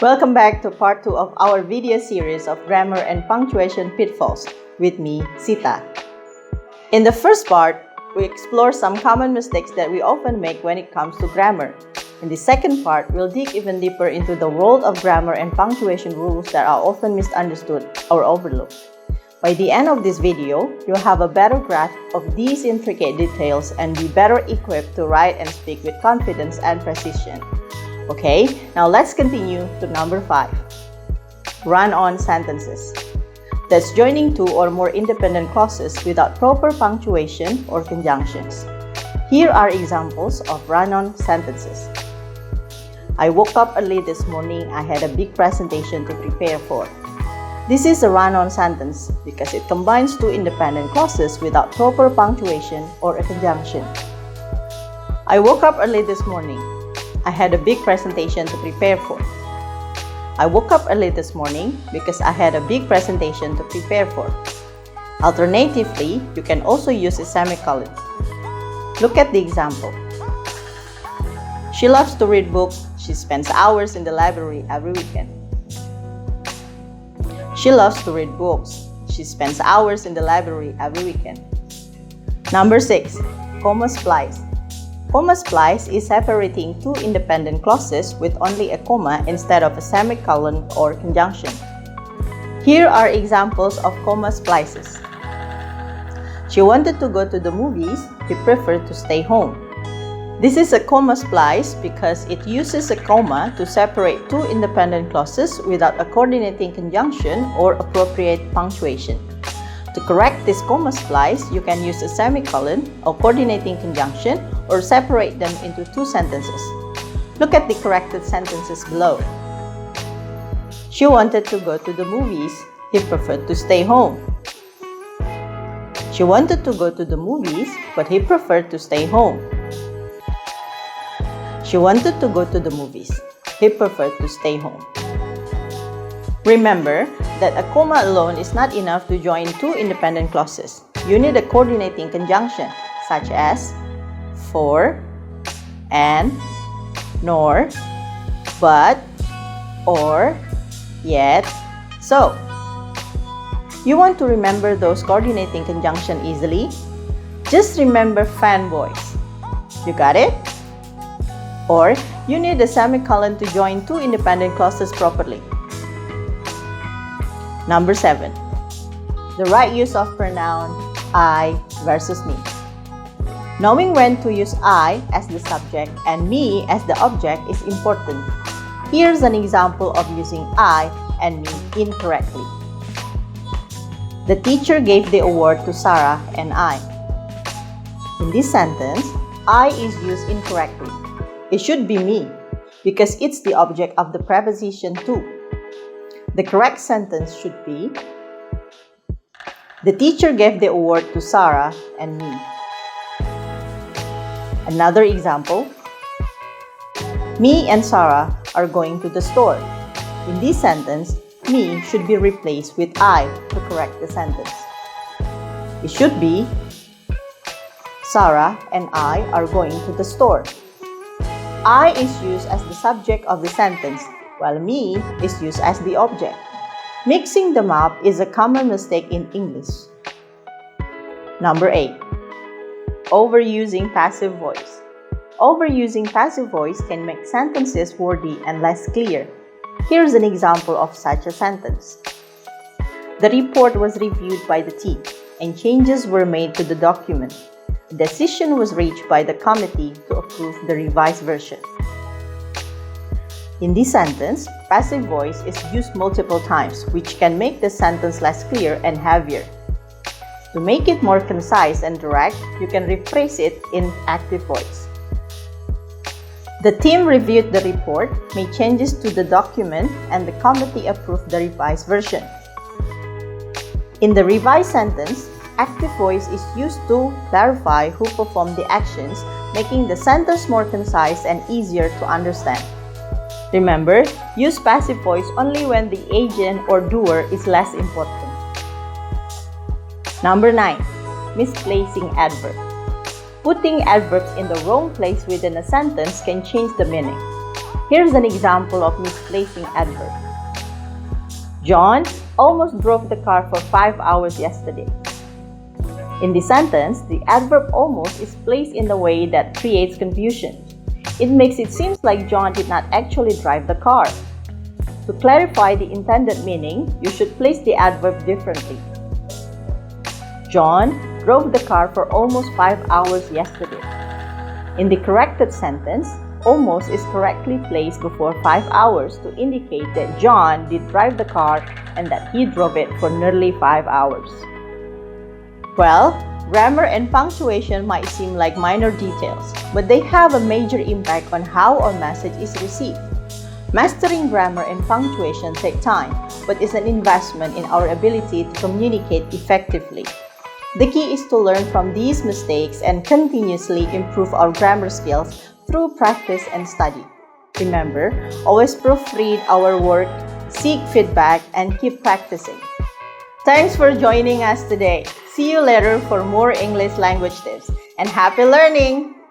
Welcome back to part 2 of our video series of grammar and punctuation pitfalls with me, Sitta. In the first part, we explore some common mistakes that we often make when it comes to grammar. In the second part, we'll dig even deeper into the world of grammar and punctuation rules that are often misunderstood or overlooked. By the end of this video, you'll have a better grasp of these intricate details and be better equipped to write and speak with confidence and precision. Okay, now let's continue to number 5. Run-on sentences. That's joining two or more independent clauses without proper punctuation or conjunctions. Here are examples of run-on sentences. I woke up early this morning. I had a big presentation to prepare for. This is a run-on sentence because it combines two independent clauses without proper punctuation or a conjunction. I woke up early this morning. I had a big presentation to prepare for. I woke up early this morning because I had a big presentation to prepare for. Alternatively, you can also use a semicolon. Look at the example. She loves to read books. She spends hours in the library every weekend. She loves to read books. She spends hours in the library every weekend. Number 6. Comma splice. Comma splice is separating two independent clauses with only a comma instead of a semicolon or conjunction. Here are examples of comma splices. She wanted to go to the movies. He preferred to stay home. This is a comma splice because it uses a comma to separate two independent clauses without a coordinating conjunction or appropriate punctuation. To correct this comma splice, you can use a semicolon, a coordinating conjunction, or separate them into two sentences. Look at the corrected sentences below. She wanted to go to the movies. He preferred to stay home. She wanted to go to the movies, but he preferred to stay home. She wanted to go to the movies. He preferred to stay home. Remember that a comma alone is not enough to join two independent clauses. You need a coordinating conjunction, such as for, and, nor, but, or, yet, so. You want to remember those coordinating conjunction easily? Just remember fanboys. You got it? Or you need a semicolon to join two independent clauses properly. Number 7. The right use of pronoun I versus me. Knowing when to use I as the subject and me as the object is important. Here's an example of using I and me incorrectly. The teacher gave the award to Sarah and I. In this sentence, I is used incorrectly. It should be me because it's the object of the preposition to. The correct sentence should be, the teacher gave the award to Sarah and me. Another example, me and Sarah are going to the store. In this sentence, me should be replaced with I to correct the sentence. It should be, Sarah and I are going to the store. I is used as the subject of the sentence, while me is used as the object. Mixing them up is a common mistake in English. Number 8. Overusing passive voice. Overusing passive voice can make sentences wordy and less clear. Here's an example of such a sentence. The report was reviewed by the team, and changes were made to the document. A decision was reached by the committee to approve the revised version. In this sentence, passive voice is used multiple times, which can make the sentence less clear and heavier. To make it more concise and direct, you can rephrase it in active voice. The team reviewed the report, made changes to the document, and the committee approved the revised version. In the revised sentence, active voice is used to clarify who performed the actions, making the sentence more concise and easier to understand. Remember, use passive voice only when the agent or doer is less important. Number 9. Misplacing adverb. Putting adverbs in the wrong place within a sentence can change the meaning. Here's an example of misplacing adverb. John almost drove the car for 5 hours yesterday. In this sentence, the adverb almost is placed in a way that creates confusion. It makes it seem like John did not actually drive the car. To clarify the intended meaning, you should place the adverb differently. John drove the car for almost 5 hours yesterday. In the corrected sentence, almost is correctly placed before 5 hours to indicate that John did drive the car and that he drove it for nearly 5 hours. Well, grammar and punctuation might seem like minor details, but they have a major impact on how our message is received. Mastering grammar and punctuation take time, but is an investment in our ability to communicate effectively. The key is to learn from these mistakes and continuously improve our grammar skills through practice and study. Remember, always proofread our work, seek feedback, and keep practicing. Thanks for joining us today. See you later for more English language tips, and happy learning!